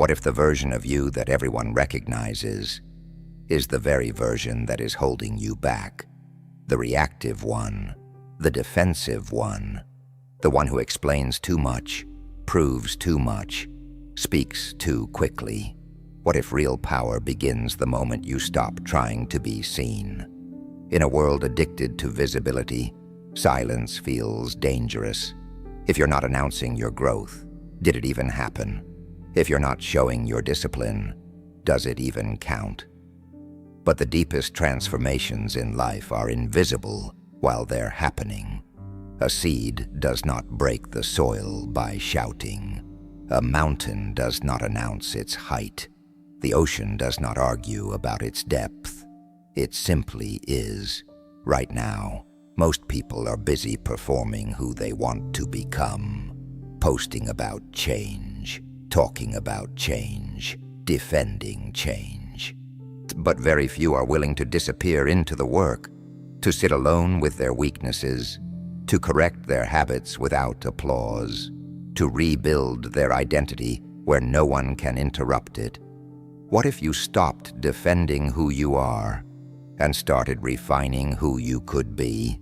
What if the version of you that everyone recognizes is the very version that is holding you back? The reactive one, the defensive one, the one who explains too much, proves too much, speaks too quickly. What if real power begins the moment you stop trying to be seen? In a world addicted to visibility, silence feels dangerous. If you're not announcing your growth, did it even happen? If you're not showing your discipline, does it even count? But the deepest transformations in life are invisible while they're happening. A seed does not break the soil by shouting. A mountain does not announce its height. The ocean does not argue about its depth. It simply is. Right now, most people are busy performing who they want to become, posting about change, talking about change, defending change. But very few are willing to disappear into the work, to sit alone with their weaknesses, to correct their habits without applause, to rebuild their identity where no one can interrupt it. What if you stopped defending who you are and started refining who you could be?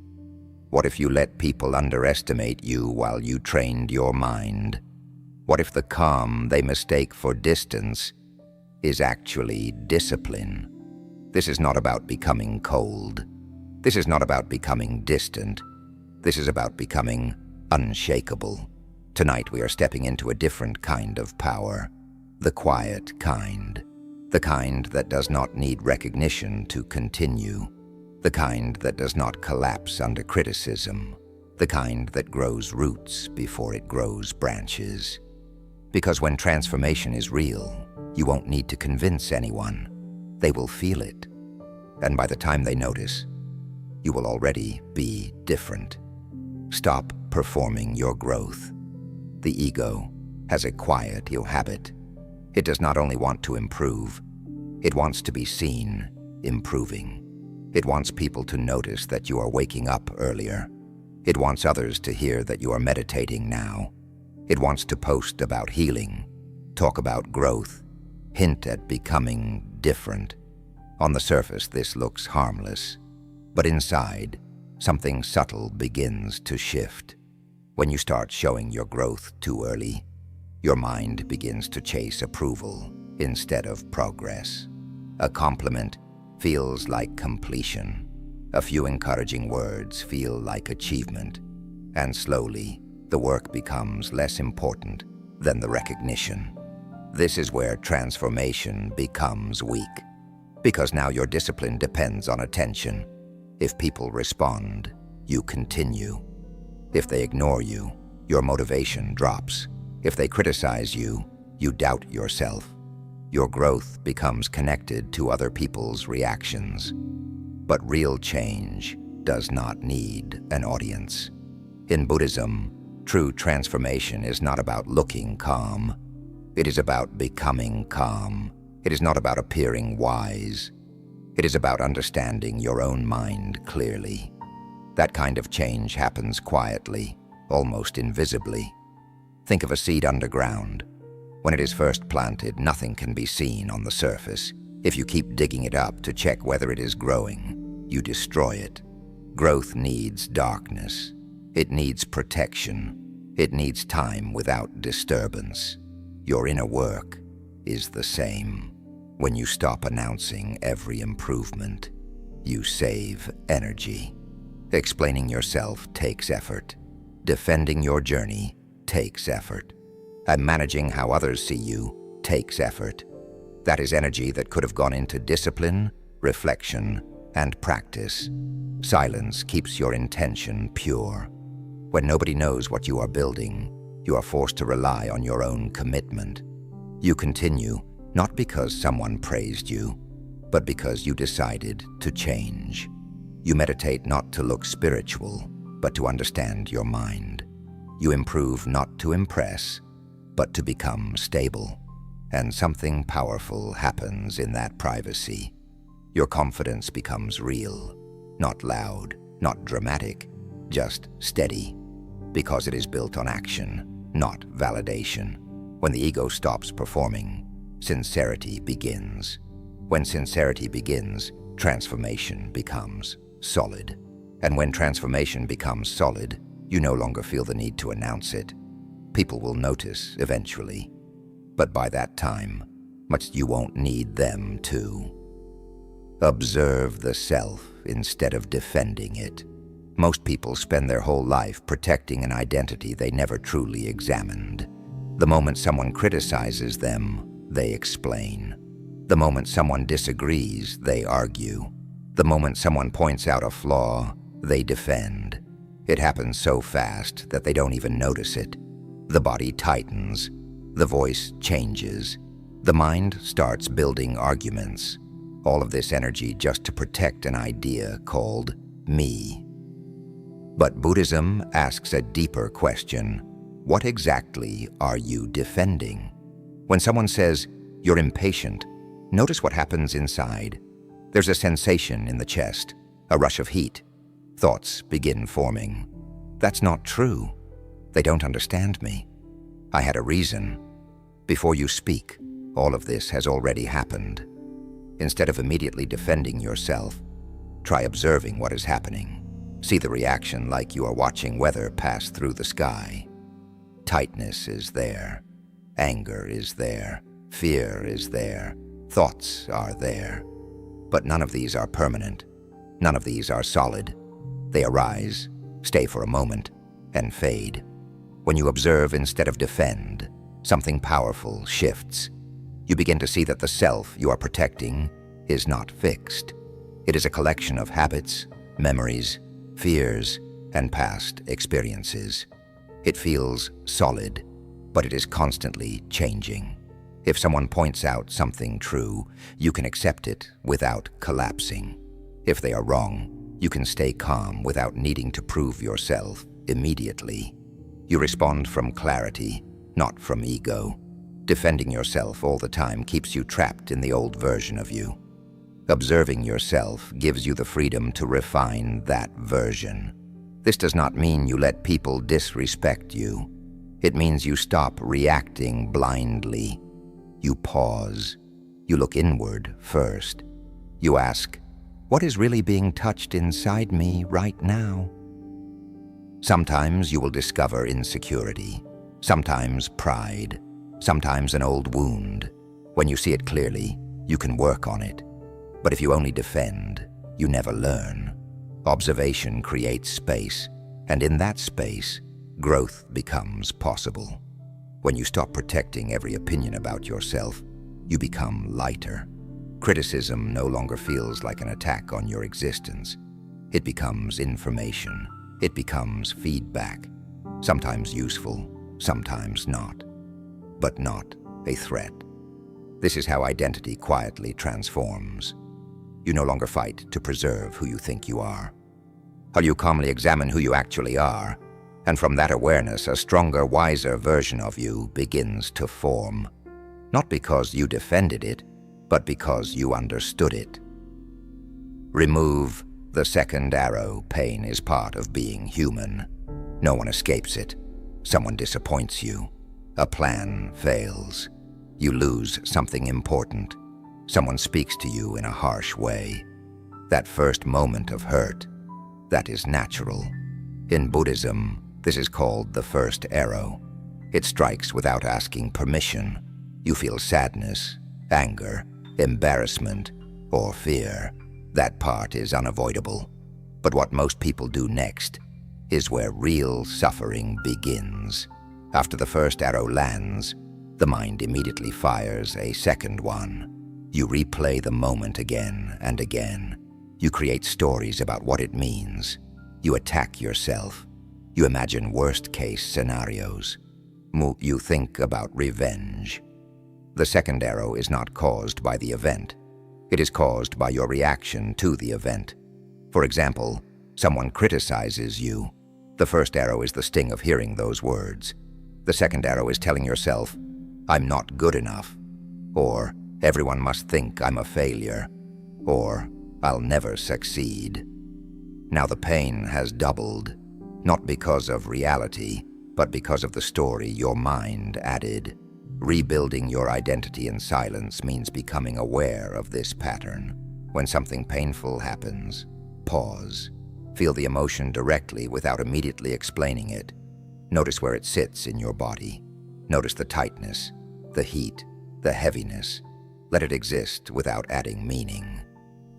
What if you let people underestimate you while you trained your mind? What if the calm they mistake for distance is actually discipline? This is not about becoming cold. This is not about becoming distant. This is about becoming unshakable. Tonight we are stepping into a different kind of power, the quiet kind. The kind that does not need recognition to continue. The kind that does not collapse under criticism. The kind that grows roots before it grows branches. Because when transformation is real, you won't need to convince anyone. They will feel it. And by the time they notice, you will already be different. Stop performing your growth. The ego has a quiet habit. It does not only want to improve, it wants to be seen improving. It wants people to notice that you are waking up earlier. It wants others to hear that you are meditating now. It wants to post about healing, talk about growth, hint at becoming different. On the surface, this looks harmless, but inside, something subtle begins to shift. When you start showing your growth too early, your mind begins to chase approval instead of progress. A compliment feels like completion. A few encouraging words feel like achievement. And slowly, the work becomes less important than the recognition. This is where transformation becomes weak, because now your discipline depends on attention. If people respond, you continue. If they ignore you, your motivation drops. If they criticize you, you doubt yourself. Your growth becomes connected to other people's reactions. But real change does not need an audience. In Buddhism, true transformation is not about looking calm. It is about becoming calm. It is not about appearing wise. It is about understanding your own mind clearly. That kind of change happens quietly, almost invisibly. Think of a seed underground. When it is first planted, nothing can be seen on the surface. If you keep digging it up to check whether it is growing, you destroy it. Growth needs darkness. It needs protection. It needs time without disturbance. Your inner work is the same. When you stop announcing every improvement, you save energy. Explaining yourself takes effort. Defending your journey takes effort. And managing how others see you takes effort. That is energy that could have gone into discipline, reflection, and practice. Silence keeps your intention pure. When nobody knows what you are building, you are forced to rely on your own commitment. You continue, not because someone praised you, but because you decided to change. You meditate not to look spiritual, but to understand your mind. You improve not to impress, but to become stable. And something powerful happens in that privacy. Your confidence becomes real, not loud, not dramatic, just steady, because it is built on action, not validation. When the ego stops performing, sincerity begins. When sincerity begins, transformation becomes solid. And when transformation becomes solid, you no longer feel the need to announce it. People will notice eventually, but by that time, you won't need them to. Observe the self instead of defending it. Most people spend their whole life protecting an identity they never truly examined. The moment someone criticizes them, they explain. The moment someone disagrees, they argue. The moment someone points out a flaw, they defend. It happens so fast that they don't even notice it. The body tightens. The voice changes. The mind starts building arguments. All of this energy just to protect an idea called me. But Buddhism asks a deeper question. What exactly are you defending? When someone says, "You're impatient," notice what happens inside. There's a sensation in the chest, a rush of heat. Thoughts begin forming. That's not true. They don't understand me. I had a reason. Before you speak, all of this has already happened. Instead of immediately defending yourself, try observing what is happening. See the reaction like you are watching weather pass through the sky. Tightness is there. Anger is there. Fear is there. Thoughts are there. But none of these are permanent. None of these are solid. They arise, stay for a moment, and fade. When you observe instead of defend, something powerful shifts. You begin to see that the self you are protecting is not fixed. It is a collection of habits, memories, fears, and past experiences. It feels solid, but it is constantly changing. If someone points out something true, you can accept it without collapsing. If they are wrong, you can stay calm without needing to prove yourself immediately. You respond from clarity, not from ego. Defending yourself all the time keeps you trapped in the old version of you. Observing yourself gives you the freedom to refine that version. This does not mean you let people disrespect you. It means you stop reacting blindly. You pause. You look inward first. You ask, what is really being touched inside me right now? Sometimes you will discover insecurity, sometimes pride, sometimes an old wound. When you see it clearly, you can work on it. But if you only defend, you never learn. Observation creates space, and in that space, growth becomes possible. When you stop protecting every opinion about yourself, you become lighter. Criticism no longer feels like an attack on your existence. It becomes information. It becomes feedback, sometimes useful, sometimes not, but not a threat. This is how identity quietly transforms. You no longer fight to preserve who you think you are. You calmly examine who you actually are, and from that awareness, a stronger, wiser version of you begins to form. Not because you defended it, but because you understood it. Remove the second arrow. Pain is part of being human. No one escapes it. Someone disappoints you. A plan fails. You lose something important. Someone speaks to you in a harsh way. That first moment of hurt, that is natural. In Buddhism, this is called the first arrow. It strikes without asking permission. You feel sadness, anger, embarrassment, or fear. That part is unavoidable. But what most people do next is where real suffering begins. After the first arrow lands, the mind immediately fires a second one. You replay the moment again and again. You create stories about what it means. You attack yourself. You imagine worst-case scenarios. You think about revenge. The second arrow is not caused by the event. It is caused by your reaction to the event. For example, someone criticizes you. The first arrow is the sting of hearing those words. The second arrow is telling yourself, I'm not good enough, or everyone must think I'm a failure, or I'll never succeed. Now the pain has doubled, not because of reality, but because of the story your mind added. Rebuilding your identity in silence means becoming aware of this pattern. When something painful happens, pause. Feel the emotion directly without immediately explaining it. Notice where it sits in your body. Notice the tightness, the heat, the heaviness. Let it exist without adding meaning.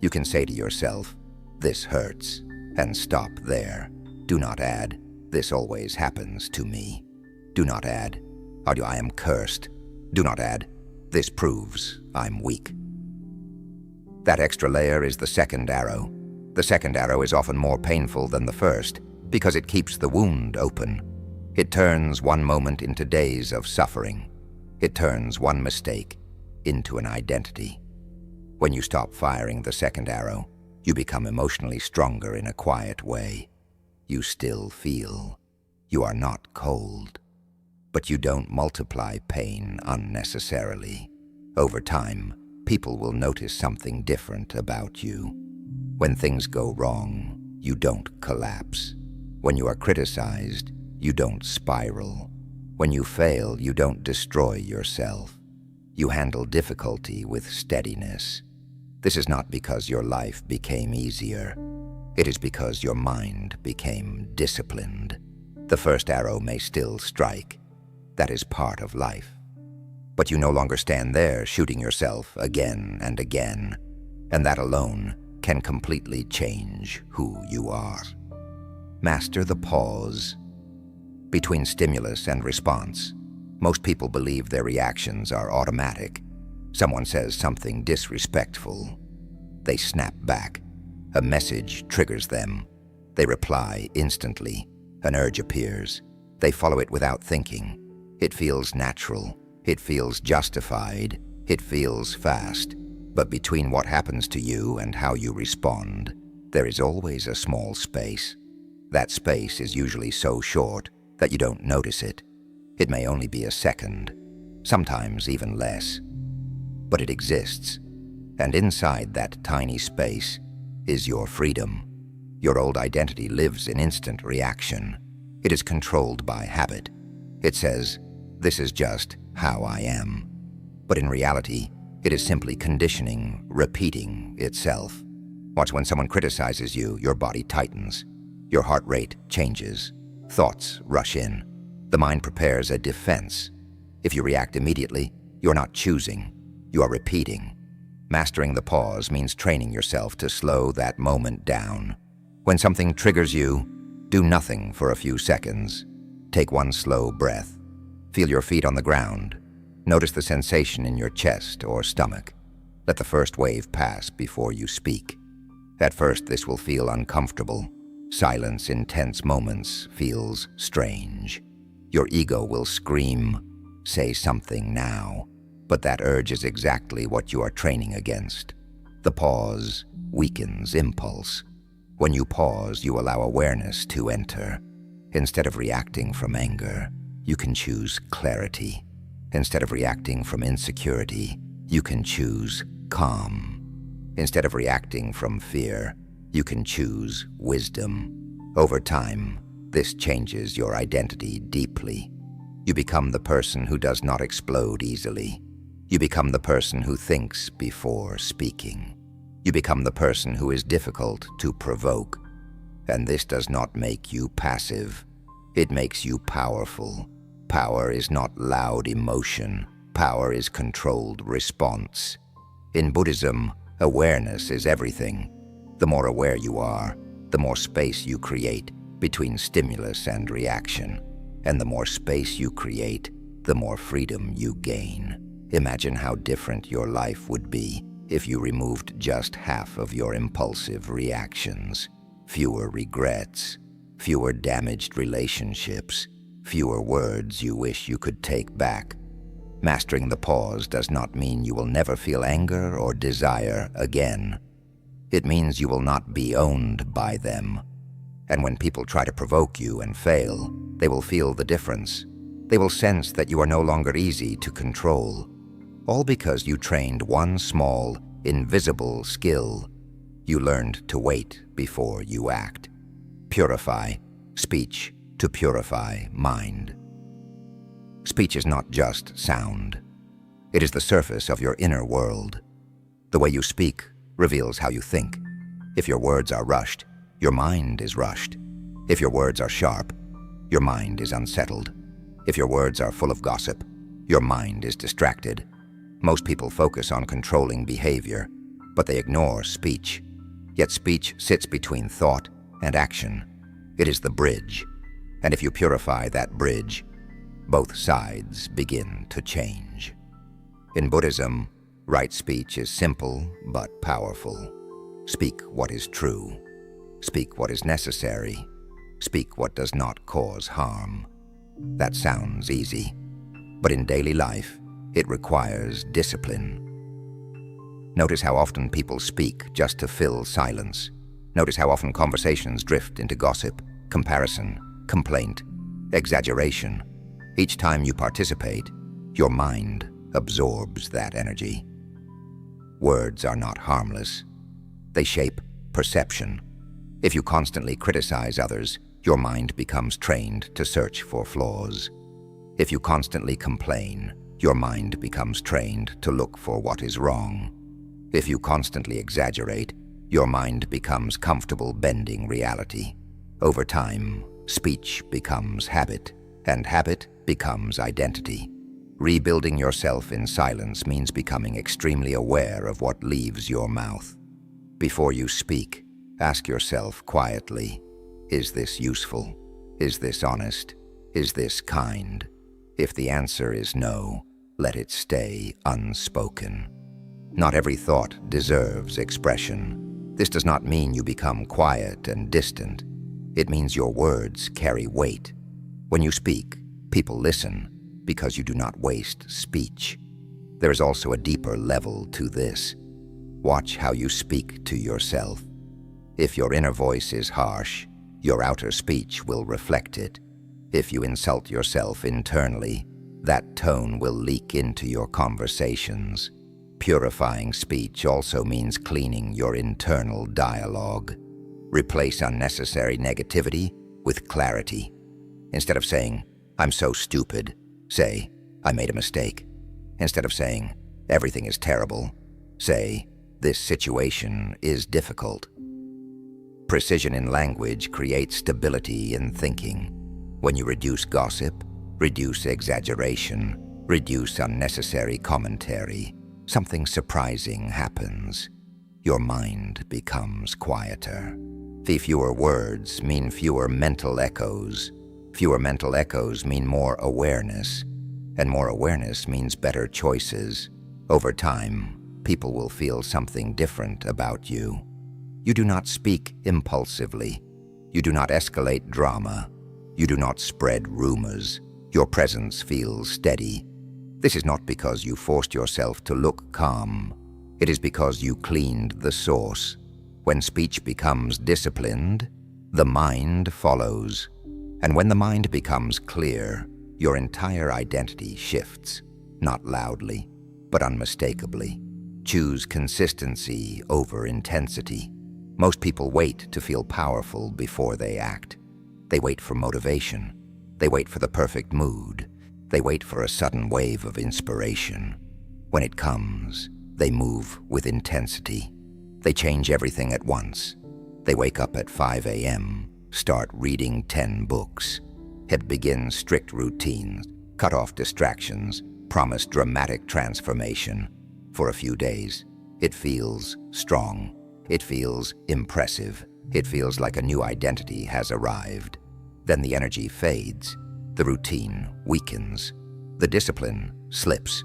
You can say to yourself, "This hurts," and stop there. Do not add, "This always happens to me." Do not add, "I am cursed." Do not add, "This proves I'm weak." That extra layer is the second arrow. The second arrow is often more painful than the first because it keeps the wound open. It turns one moment into days of suffering. It turns one mistake into an identity. When you stop firing the second arrow, you become emotionally stronger in a quiet way. You still feel. You are not cold. But you don't multiply pain unnecessarily. Over time, people will notice something different about you. When things go wrong, you don't collapse. When you are criticized, you don't spiral. When you fail, you don't destroy yourself. You handle difficulty with steadiness. This is not because your life became easier. It is because your mind became disciplined. The first arrow may still strike. That is part of life. But you no longer stand there shooting yourself again and again, and that alone can completely change who you are. Master the pause. Between stimulus and response, most people believe their reactions are automatic. Someone says something disrespectful. They snap back. A message triggers them. They reply instantly. An urge appears. They follow it without thinking. It feels natural. It feels justified. It feels fast. But between what happens to you and how you respond, there is always a small space. That space is usually so short that you don't notice it. It may only be a second, sometimes even less. But it exists, and inside that tiny space is your freedom. Your old identity lives in instant reaction. It is controlled by habit. It says, "This is just how I am." But in reality, it is simply conditioning, repeating itself. Watch when someone criticizes you, your body tightens. Your heart rate changes. Thoughts rush in. The mind prepares a defense. If you react immediately, you're not choosing. You are repeating. Mastering the pause means training yourself to slow that moment down. When something triggers you, do nothing for a few seconds. Take one slow breath. Feel your feet on the ground. Notice the sensation in your chest or stomach. Let the first wave pass before you speak. At first, this will feel uncomfortable. Silence in tense moments feels strange. Your ego will scream, "Say something now." But that urge is exactly what you are training against. The pause weakens impulse. When you pause, you allow awareness to enter. Instead of reacting from anger, you can choose clarity. Instead of reacting from insecurity, you can choose calm. Instead of reacting from fear, you can choose wisdom. Over time, this changes your identity deeply. You become the person who does not explode easily. You become the person who thinks before speaking. You become the person who is difficult to provoke. And this does not make you passive. It makes you powerful. Power is not loud emotion. Power is controlled response. In Buddhism, awareness is everything. The more aware you are, the more space you create between stimulus and reaction. And the more space you create, the more freedom you gain. Imagine how different your life would be if you removed just half of your impulsive reactions. Fewer regrets, fewer damaged relationships, fewer words you wish you could take back. Mastering the pause does not mean you will never feel anger or desire again. It means you will not be owned by them. And when people try to provoke you and fail, they will feel the difference. They will sense that you are no longer easy to control. All because you trained one small, invisible skill. You learned to wait before you act. Purify speech to purify mind. Speech is not just sound. It is the surface of your inner world. The way you speak reveals how you think. If your words are rushed, your mind is rushed. If your words are sharp, your mind is unsettled. If your words are full of gossip, your mind is distracted. Most people focus on controlling behavior, but they ignore speech. Yet speech sits between thought and action. It is the bridge. And if you purify that bridge, both sides begin to change. In Buddhism, right speech is simple but powerful. Speak what is true. Speak what is necessary. Speak what does not cause harm. That sounds easy, but in daily life, it requires discipline. Notice how often people speak just to fill silence. Notice how often conversations drift into gossip, comparison, complaint, exaggeration. Each time you participate, your mind absorbs that energy. Words are not harmless. They shape perception. If you constantly criticize others, your mind becomes trained to search for flaws. If you constantly complain, your mind becomes trained to look for what is wrong. If you constantly exaggerate, your mind becomes comfortable bending reality. Over time, speech becomes habit, and habit becomes identity. Rebuilding yourself in silence means becoming extremely aware of what leaves your mouth. Before you speak, ask yourself quietly, is this useful? Is this honest? Is this kind? If the answer is no, let it stay unspoken. Not every thought deserves expression. This does not mean you become quiet and distant. It means your words carry weight. When you speak, people listen because you do not waste speech. There is also a deeper level to this. Watch how you speak to yourself. If your inner voice is harsh, your outer speech will reflect it. If you insult yourself internally, that tone will leak into your conversations. Purifying speech also means cleaning your internal dialogue. Replace unnecessary negativity with clarity. Instead of saying, "I'm so stupid," say, "I made a mistake." Instead of saying, "Everything is terrible," say, "This situation is difficult." Precision in language creates stability in thinking. When you reduce gossip, reduce exaggeration, reduce unnecessary commentary, something surprising happens. Your mind becomes quieter. Fewer words mean fewer mental echoes. Fewer mental echoes mean more awareness. And more awareness means better choices. Over time, people will feel something different about you. You do not speak impulsively. You do not escalate drama. You do not spread rumors. Your presence feels steady. This is not because you forced yourself to look calm. It is because you cleaned the source. When speech becomes disciplined, the mind follows. And when the mind becomes clear, your entire identity shifts, not loudly, but unmistakably. Choose consistency over intensity. Most people wait to feel powerful before they act. They wait for motivation. They wait for the perfect mood. They wait for a sudden wave of inspiration. When it comes, they move with intensity. They change everything at once. They wake up at 5 a.m., start reading 10 books, begin strict routines, cut off distractions, promise dramatic transformation. For a few days, it feels strong. It feels impressive. It feels like a new identity has arrived. Then the energy fades. The routine weakens. The discipline slips.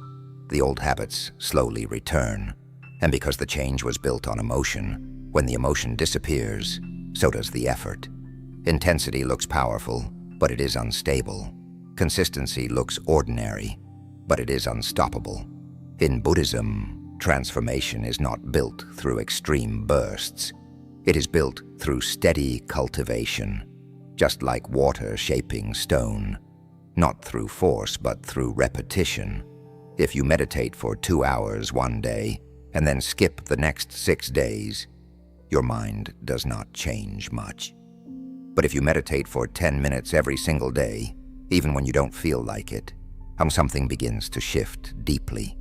The old habits slowly return. And because the change was built on emotion, when the emotion disappears, so does the effort. Intensity looks powerful, but it is unstable. Consistency looks ordinary, but it is unstoppable. In Buddhism, transformation is not built through extreme bursts. It is built through steady cultivation, just like water shaping stone, not through force but through repetition. If you meditate for 2 hours one day and then skip the next 6 days, your mind does not change much. But if you meditate for 10 minutes every single day, even when you don't feel like it, how something begins to shift deeply.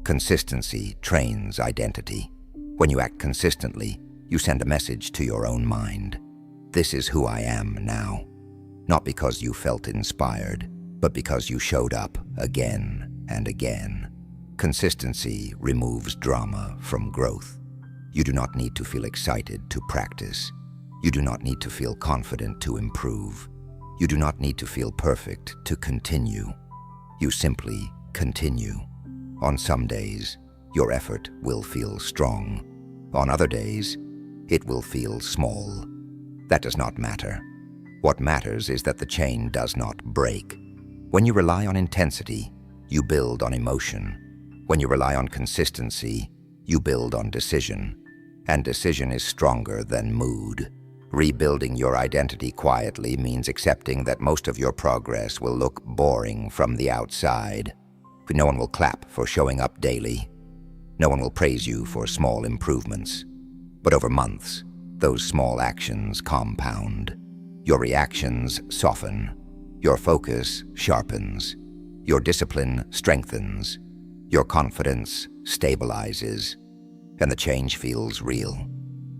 Consistency trains identity. When you act consistently, you send a message to your own mind. This is who I am now. Not because you felt inspired, but because you showed up again and again. Consistency removes drama from growth. You do not need to feel excited to practice. You do not need to feel confident to improve. You do not need to feel perfect to continue. You simply continue. On some days, your effort will feel strong. On other days, it will feel small. That does not matter. What matters is that the chain does not break. When you rely on intensity, you build on emotion. When you rely on consistency, you build on decision. And decision is stronger than mood. Rebuilding your identity quietly means accepting that most of your progress will look boring from the outside. No one will clap for showing up daily. No one will praise you for small improvements. But over months, those small actions compound. Your reactions soften. Your focus sharpens. Your discipline strengthens. Your confidence stabilizes. And the change feels real.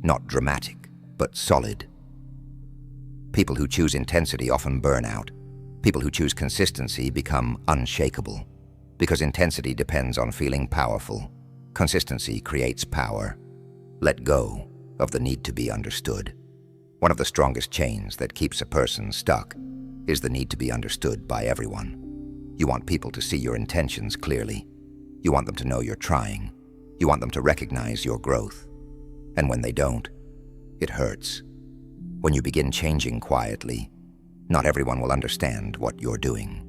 Not dramatic, but solid. People who choose intensity often burn out. People who choose consistency become unshakable. Because intensity depends on feeling powerful. Consistency creates power. Let go of the need to be understood. One of the strongest chains that keeps a person stuck is the need to be understood by everyone. You want people to see your intentions clearly. You want them to know you're trying. You want them to recognize your growth. And when they don't, it hurts. When you begin changing quietly, not everyone will understand what you're doing.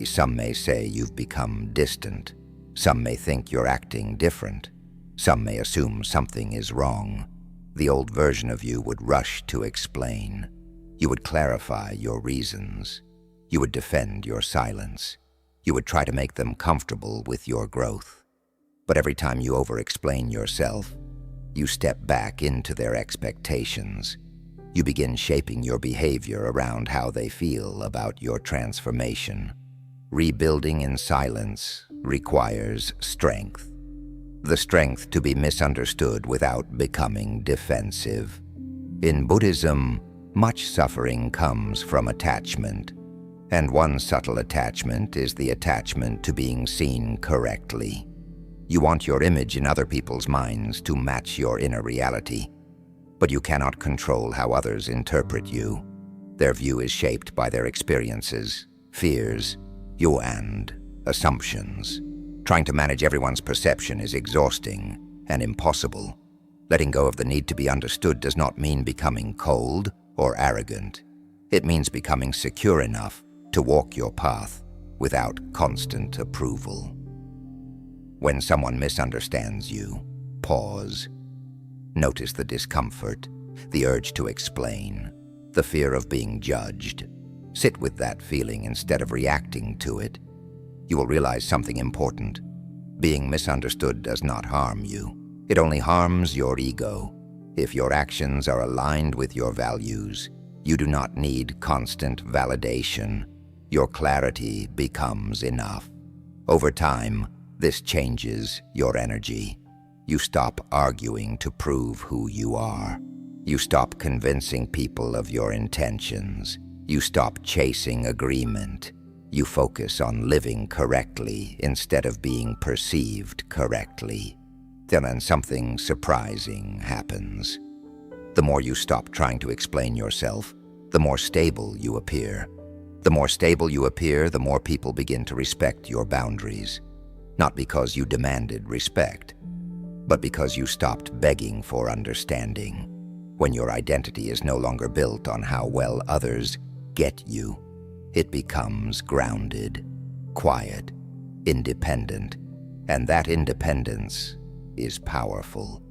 Some may say you've become distant. Some may think you're acting different. Some may assume something is wrong. The old version of you would rush to explain. You would clarify your reasons. You would defend your silence. You would try to make them comfortable with your growth. But every time you over-explain yourself, you step back into their expectations. You begin shaping your behavior around how they feel about your transformation. Rebuilding in silence requires strength. The strength to be misunderstood without becoming defensive. In Buddhism, much suffering comes from attachment. And one subtle attachment is the attachment to being seen correctly. You want your image in other people's minds to match your inner reality. But you cannot control how others interpret you. Their view is shaped by their experiences, fears, and assumptions. Trying to manage everyone's perception is exhausting and impossible. Letting go of the need to be understood does not mean becoming cold or arrogant. It means becoming secure enough to walk your path without constant approval. When someone misunderstands you, pause. Notice the discomfort, the urge to explain, the fear of being judged. Sit with that feeling instead of reacting to it. You will realize something important. Being misunderstood does not harm you. It only harms your ego. If your actions are aligned with your values, you do not need constant validation. Your clarity becomes enough. Over time, this changes your energy. You stop arguing to prove who you are. You stop convincing people of your intentions. You stop chasing agreement. You focus on living correctly instead of being perceived correctly. Then something surprising happens. The more you stop trying to explain yourself, the more stable you appear. The more stable you appear, the more people begin to respect your boundaries. Not because you demanded respect, but because you stopped begging for understanding. When your identity is no longer built on how well others get you, it becomes grounded, quiet, independent, and that independence is powerful.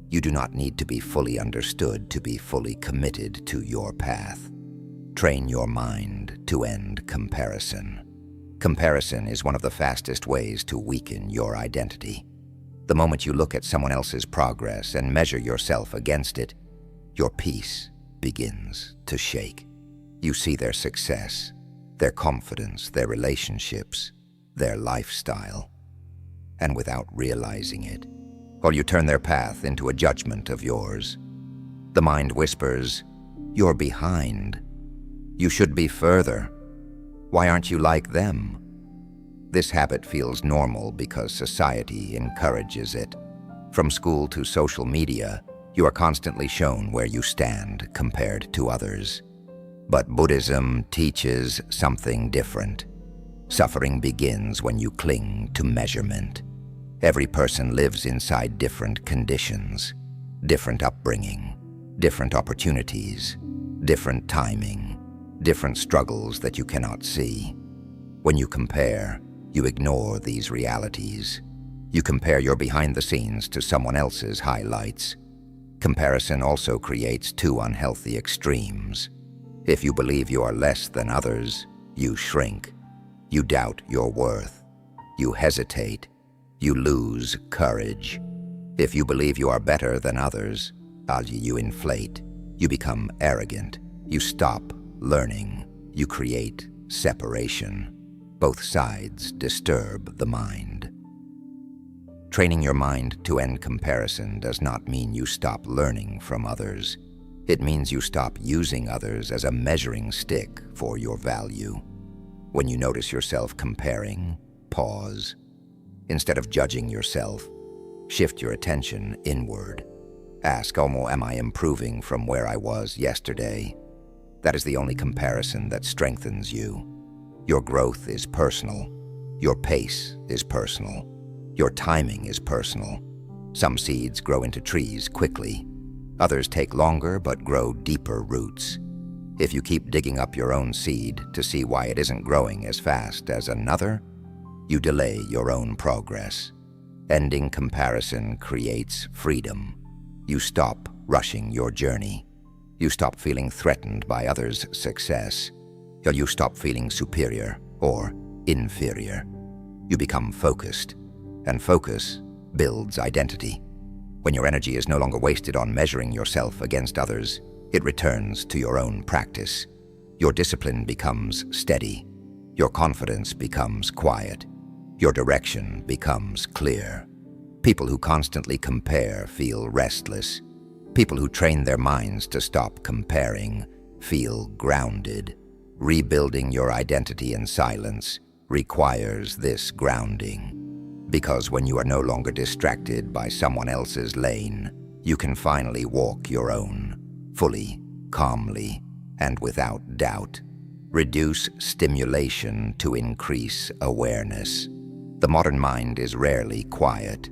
You do not need to be fully understood to be fully committed to your path. Train your mind to end comparison. Comparison is one of the fastest ways to weaken your identity. The moment you look at someone else's progress and measure yourself against it, your peace begins to shake. You see their success, their confidence, their relationships, their lifestyle. And without realizing it, or you turn their path into a judgment of yours. The mind whispers, "You're behind. You should be further. Why aren't you like them?" This habit feels normal because society encourages it. From school to social media, you are constantly shown where you stand compared to others. But Buddhism teaches something different. Suffering begins when you cling to measurement. Every person lives inside different conditions, different upbringing, different opportunities, different timing, different struggles that you cannot see. When you compare, you ignore these realities. You compare your behind the scenes to someone else's highlights. Comparison also creates two unhealthy extremes. If you believe you are less than others, you shrink. You doubt your worth. You hesitate. You lose courage. If you believe you are better than others, you inflate. You become arrogant. You stop learning. You create separation. Both sides disturb the mind. Training your mind to end comparison does not mean you stop learning from others. It means you stop using others as a measuring stick for your value. When you notice yourself comparing, pause. Instead of judging yourself, shift your attention inward. Ask, am I improving from where I was yesterday? That is the only comparison that strengthens you. Your growth is personal. Your pace is personal. Your timing is personal. Some seeds grow into trees quickly. Others take longer but grow deeper roots. If you keep digging up your own seed to see why it isn't growing as fast as another, you delay your own progress. Ending comparison creates freedom. You stop rushing your journey. You stop feeling threatened by others' success. You stop feeling superior or inferior. You become focused, and focus builds identity. When your energy is no longer wasted on measuring yourself against others, it returns to your own practice. Your discipline becomes steady. Your confidence becomes quiet. Your direction becomes clear. People who constantly compare feel restless. People who train their minds to stop comparing feel grounded. Rebuilding your identity in silence requires this grounding. Because when you are no longer distracted by someone else's lane, you can finally walk your own, fully, calmly, and without doubt. Reduce stimulation to increase awareness. The modern mind is rarely quiet.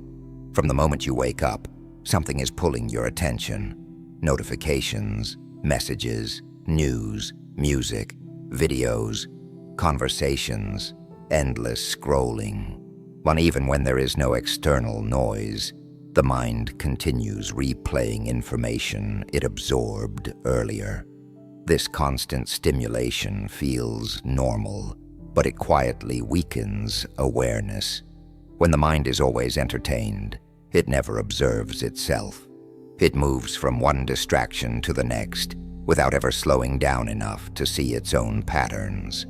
From the moment you wake up, something is pulling your attention. Notifications, messages, news, music, videos, conversations, endless scrolling. But even when there is no external noise, the mind continues replaying information it absorbed earlier. This constant stimulation feels normal, but it quietly weakens awareness. When the mind is always entertained, it never observes itself. It moves from one distraction to the next, without ever slowing down enough to see its own patterns.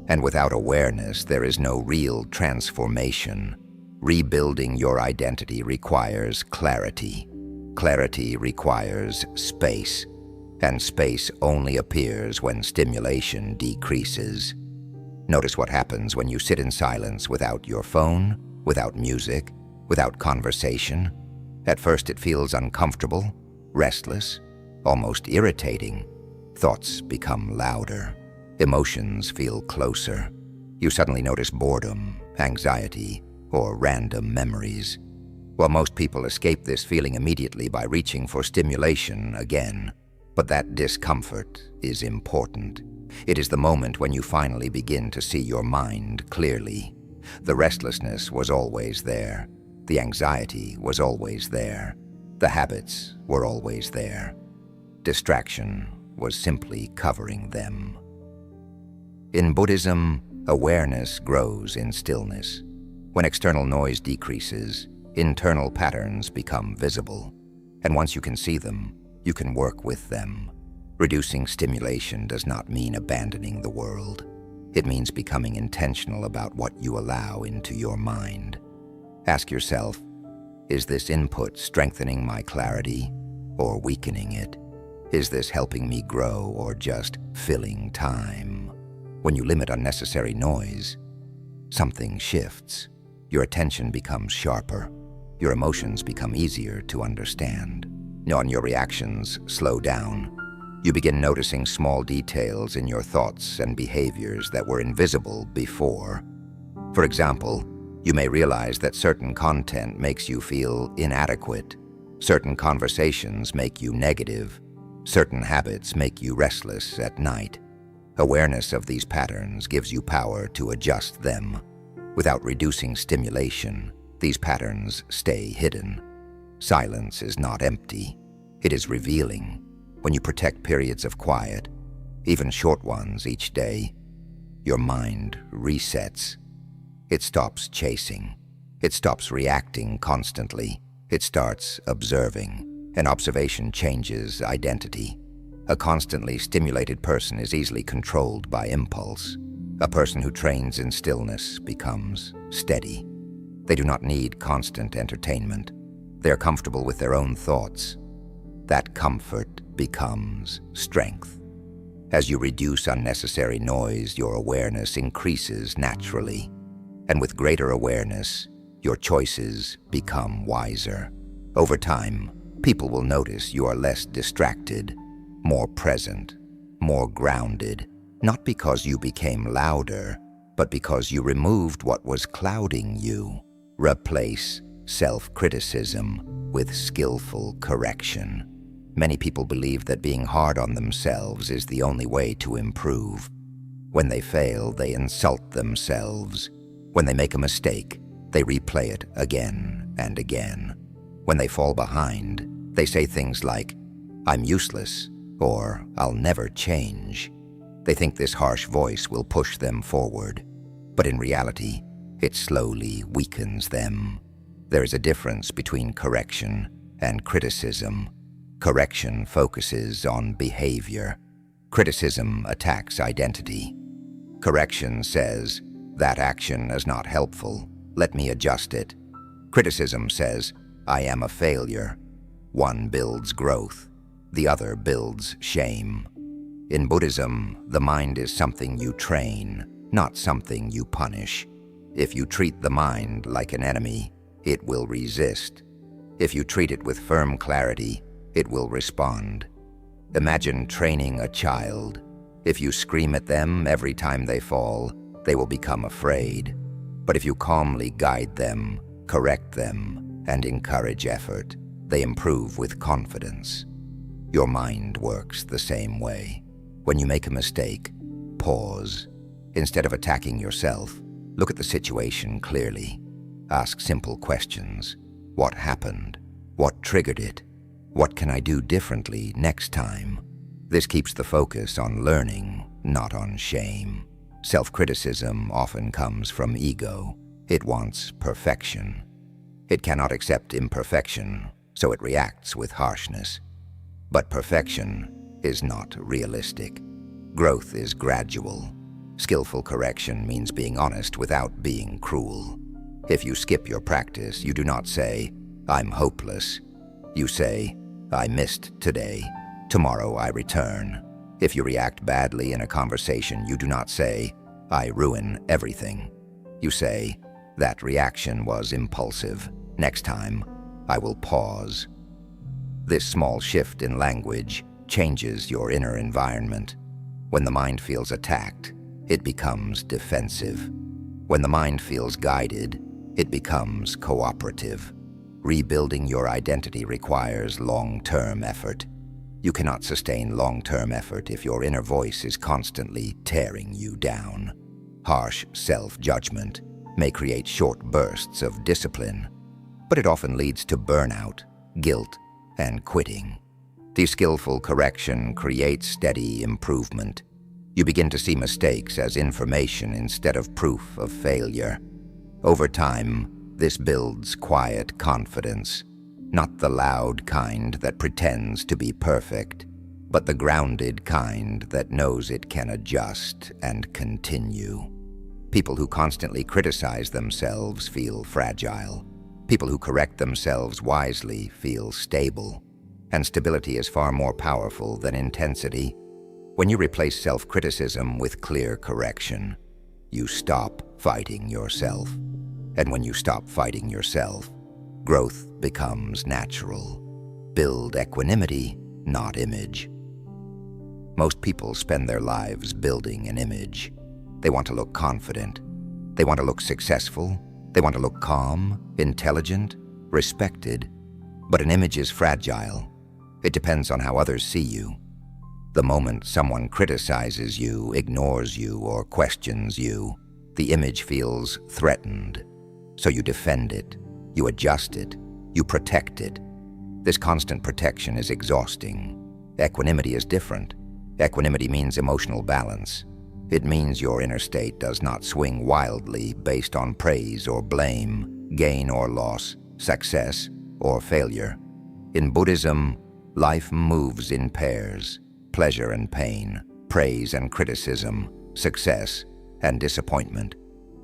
And without awareness, there is no real transformation. Rebuilding your identity requires clarity. Clarity requires space. And space only appears when stimulation decreases. Notice what happens when you sit in silence without your phone, without music, without conversation. At first it feels uncomfortable, restless, almost irritating. Thoughts become louder. Emotions feel closer. You suddenly notice boredom, anxiety, or random memories. While most people escape this feeling immediately by reaching for stimulation again, but that discomfort is important. It is the moment when you finally begin to see your mind clearly. The restlessness was always there. The anxiety was always there. The habits were always there. Distraction was simply covering them. In Buddhism, awareness grows in stillness. When external noise decreases, internal patterns become visible. And once you can see them, you can work with them. Reducing stimulation does not mean abandoning the world. It means becoming intentional about what you allow into your mind. Ask yourself, is this input strengthening my clarity or weakening it? Is this helping me grow or just filling time? When you limit unnecessary noise, something shifts. Your attention becomes sharper. Your emotions become easier to understand. When your reactions slow down, you begin noticing small details in your thoughts and behaviors that were invisible before. For example, you may realize that certain content makes you feel inadequate. Certain conversations make you negative. Certain habits make you restless at night. Awareness of these patterns gives you power to adjust them. Without reducing stimulation, these patterns stay hidden. Silence is not empty. It is revealing. When you protect periods of quiet, even short ones each day, your mind resets. It stops chasing. It stops reacting constantly. It starts observing. And observation changes identity. A constantly stimulated person is easily controlled by impulse. A person who trains in stillness becomes steady. They do not need constant entertainment. They are comfortable with their own thoughts. That comfort becomes strength. As you reduce unnecessary noise, your awareness increases naturally. And with greater awareness, your choices become wiser. Over time, people will notice you are less distracted, more present, more grounded, not because you became louder, but because you removed what was clouding you. Replace self-criticism with skillful correction. Many people believe that being hard on themselves is the only way to improve. When they fail, they insult themselves. When they make a mistake, they replay it again and again. When they fall behind, they say things like, "I'm useless," or "I'll never change." They think this harsh voice will push them forward, but in reality, it slowly weakens them. There is a difference between correction and criticism. Correction focuses on behavior. Criticism attacks identity. Correction says, "That action is not helpful. Let me adjust it." Criticism says, "I am a failure." One builds growth. The other builds shame. In Buddhism, the mind is something you train, not something you punish. If you treat the mind like an enemy, it will resist. If you treat it with firm clarity, it will respond. Imagine training a child. If you scream at them every time they fall, they will become afraid. But if you calmly guide them, correct them, and encourage effort, they improve with confidence. Your mind works the same way. When you make a mistake, pause. Instead of attacking yourself, look at the situation clearly. Ask simple questions. What happened? What triggered it? What can I do differently next time? This keeps the focus on learning, not on shame. Self-criticism often comes from ego. It wants perfection. It cannot accept imperfection, so it reacts with harshness. But perfection is not realistic. Growth is gradual. Skillful correction means being honest without being cruel. If you skip your practice, you do not say, "I'm hopeless." You say, "I missed today. Tomorrow I return." If you react badly in a conversation, you do not say, "I ruin everything." You say, "That reaction was impulsive. Next time, I will pause." This small shift in language changes your inner environment. When the mind feels attacked, it becomes defensive. When the mind feels guided, it becomes cooperative. Rebuilding your identity requires long-term effort. You cannot sustain long-term effort if your inner voice is constantly tearing you down. Harsh self-judgment may create short bursts of discipline, but it often leads to burnout, guilt, and quitting. The skillful correction creates steady improvement. You begin to see mistakes as information instead of proof of failure. Over time, this builds quiet confidence, not the loud kind that pretends to be perfect, but the grounded kind that knows it can adjust and continue. People who constantly criticize themselves feel fragile. People who correct themselves wisely feel stable. And stability is far more powerful than intensity. When you replace self-criticism with clear correction, you stop fighting yourself. And when you stop fighting yourself, growth becomes natural. Build equanimity, not image. Most people spend their lives building an image. They want to look confident. They want to look successful. They want to look calm, intelligent, respected. But an image is fragile. It depends on how others see you. The moment someone criticizes you, ignores you, or questions you, the image feels threatened. So you defend it, you adjust it, you protect it. This constant protection is exhausting. Equanimity is different. Equanimity means emotional balance. It means your inner state does not swing wildly based on praise or blame, gain or loss, success or failure. In Buddhism, life moves in pairs: pleasure and pain, praise and criticism, success and disappointment.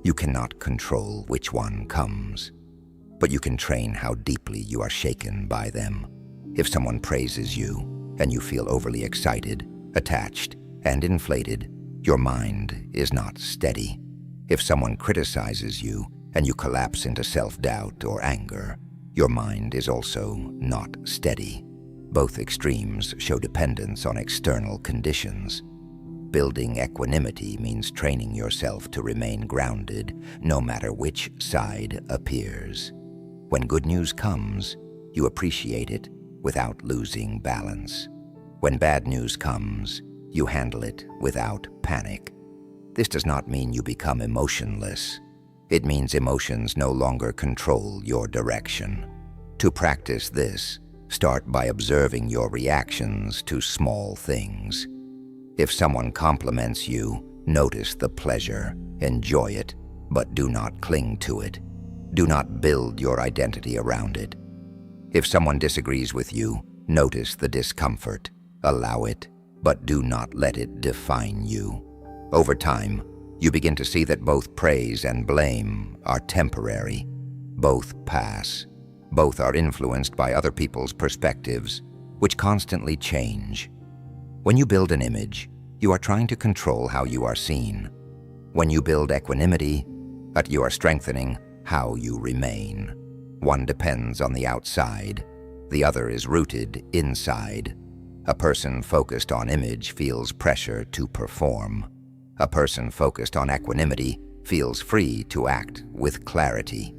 You cannot control which one comes, but you can train how deeply you are shaken by them. If someone praises you and you feel overly excited, attached, and inflated, your mind is not steady. If someone criticizes you and you collapse into self-doubt or anger, your mind is also not steady. Both extremes show dependence on external conditions. Building equanimity means training yourself to remain grounded no matter which side appears. When good news comes, you appreciate it without losing balance. When bad news comes, you handle it without panic. This does not mean you become emotionless. It means emotions no longer control your direction. To practice this, start by observing your reactions to small things. If someone compliments you, notice the pleasure, enjoy it, but do not cling to it. Do not build your identity around it. If someone disagrees with you, notice the discomfort, allow it, but do not let it define you. Over time, you begin to see that both praise and blame are temporary. Both pass. Both are influenced by other people's perspectives, which constantly change. When you build an image, you are trying to control how you are seen. When you build equanimity, you are strengthening how you remain. One depends on the outside, the other is rooted inside. A person focused on image feels pressure to perform. A person focused on equanimity feels free to act with clarity.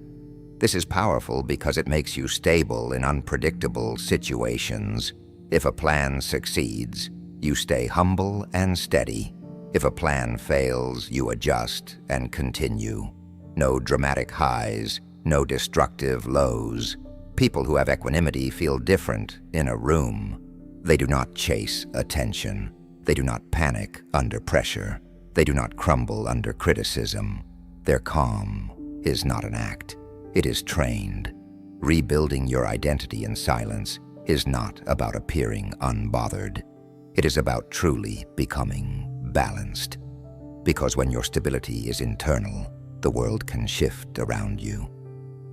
This is powerful because it makes you stable in unpredictable situations. If a plan succeeds, you stay humble and steady. If a plan fails, you adjust and continue. No dramatic highs, no destructive lows. People who have equanimity feel different in a room. They do not chase attention. They do not panic under pressure. They do not crumble under criticism. Their calm is not an act. It is trained. Rebuilding your identity in silence is not about appearing unbothered. It is about truly becoming balanced. Because when your stability is internal, the world can shift around you,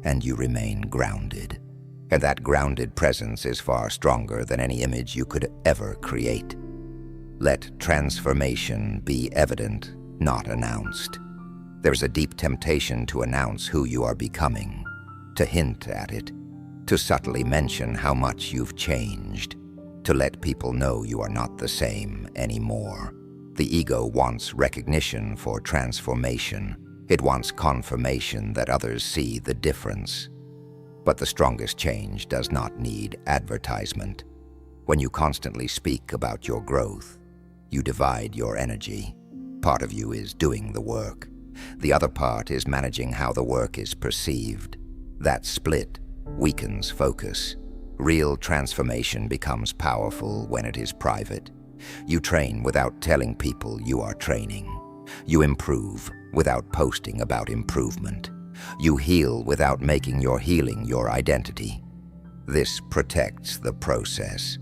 and you remain grounded. And that grounded presence is far stronger than any image you could ever create. Let transformation be evident, not announced. There's a deep temptation to announce who you are becoming, to hint at it, to subtly mention how much you've changed, to let people know you are not the same anymore. The ego wants recognition for transformation. It wants confirmation that others see the difference. But the strongest change does not need advertisement. When you constantly speak about your growth, you divide your energy. Part of you is doing the work. The other part is managing how the work is perceived. That split weakens focus. Real transformation becomes powerful when it is private. You train without telling people you are training. You improve without posting about improvement. You heal without making your healing your identity. This protects the process.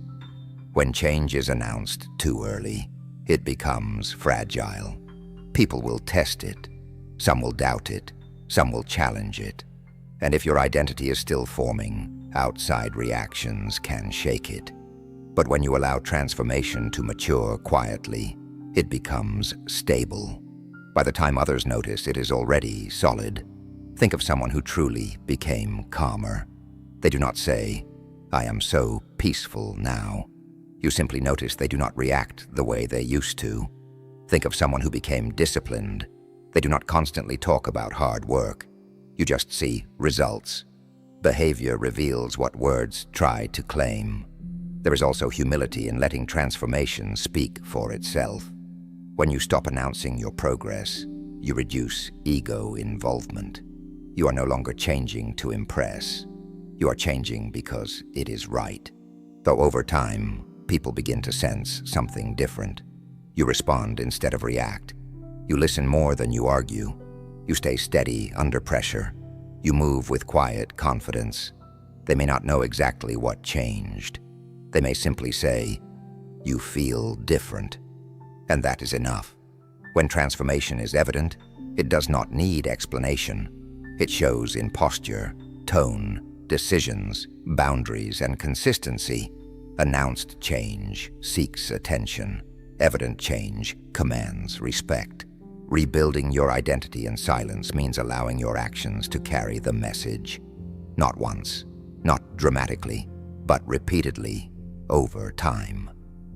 When change is announced too early, it becomes fragile. People will test it. Some will doubt it. Some will challenge it. And if your identity is still forming, outside reactions can shake it. But when you allow transformation to mature quietly, it becomes stable. By the time others notice, it is already solid. Think of someone who truly became calmer. They do not say, "I am so peaceful now." You simply notice they do not react the way they used to. Think of someone who became disciplined. They do not constantly talk about hard work. You just see results. Behavior reveals what words try to claim. There is also humility in letting transformation speak for itself. When you stop announcing your progress, you reduce ego involvement. You are no longer changing to impress. You are changing because it is right. Though over time, people begin to sense something different. You respond instead of react. You listen more than you argue. You stay steady under pressure. You move with quiet confidence. They may not know exactly what changed. They may simply say, "You feel different." And that is enough. When transformation is evident, it does not need explanation. It shows in posture, tone, decisions, boundaries, and consistency. Announced change seeks attention. Evident change commands respect. Rebuilding your identity in silence means allowing your actions to carry the message. Not once, not dramatically, but repeatedly, over time.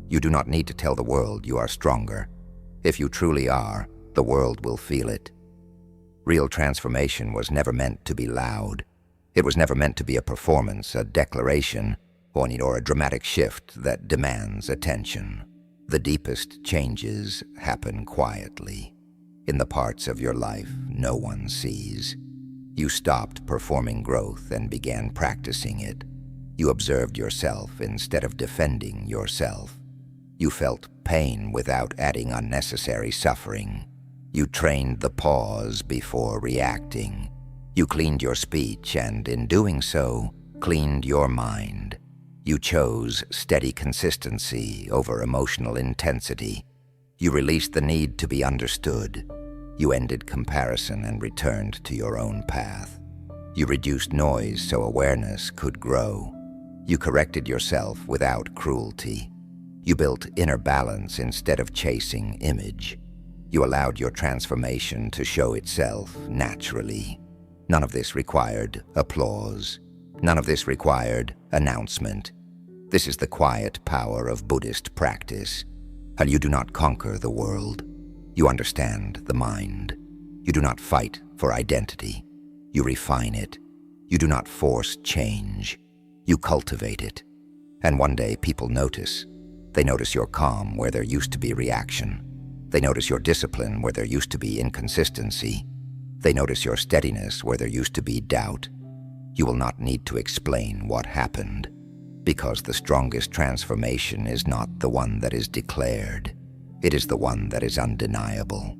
You do not need to tell the world you are stronger. If you truly are, the world will feel it. Real transformation was never meant to be loud. It was never meant to be a performance, a declaration, or a dramatic shift that demands attention. The deepest changes happen quietly, in the parts of your life no one sees. You stopped performing growth and began practicing it. You observed yourself instead of defending yourself. You felt pain without adding unnecessary suffering. You trained the pause before reacting. You cleaned your speech and, in doing so, cleaned your mind. You chose steady consistency over emotional intensity. You released the need to be understood. You ended comparison and returned to your own path. You reduced noise so awareness could grow. You corrected yourself without cruelty. You built inner balance instead of chasing image. You allowed your transformation to show itself naturally. None of this required applause. None of this required announcement. This is the quiet power of Buddhist practice. And you do not conquer the world. You understand the mind. You do not fight for identity. You refine it. You do not force change. You cultivate it. And one day people notice. They notice your calm where there used to be reaction. They notice your discipline where there used to be inconsistency. They notice your steadiness where there used to be doubt. You will not need to explain what happened, because the strongest transformation is not the one that is declared. It is the one that is undeniable.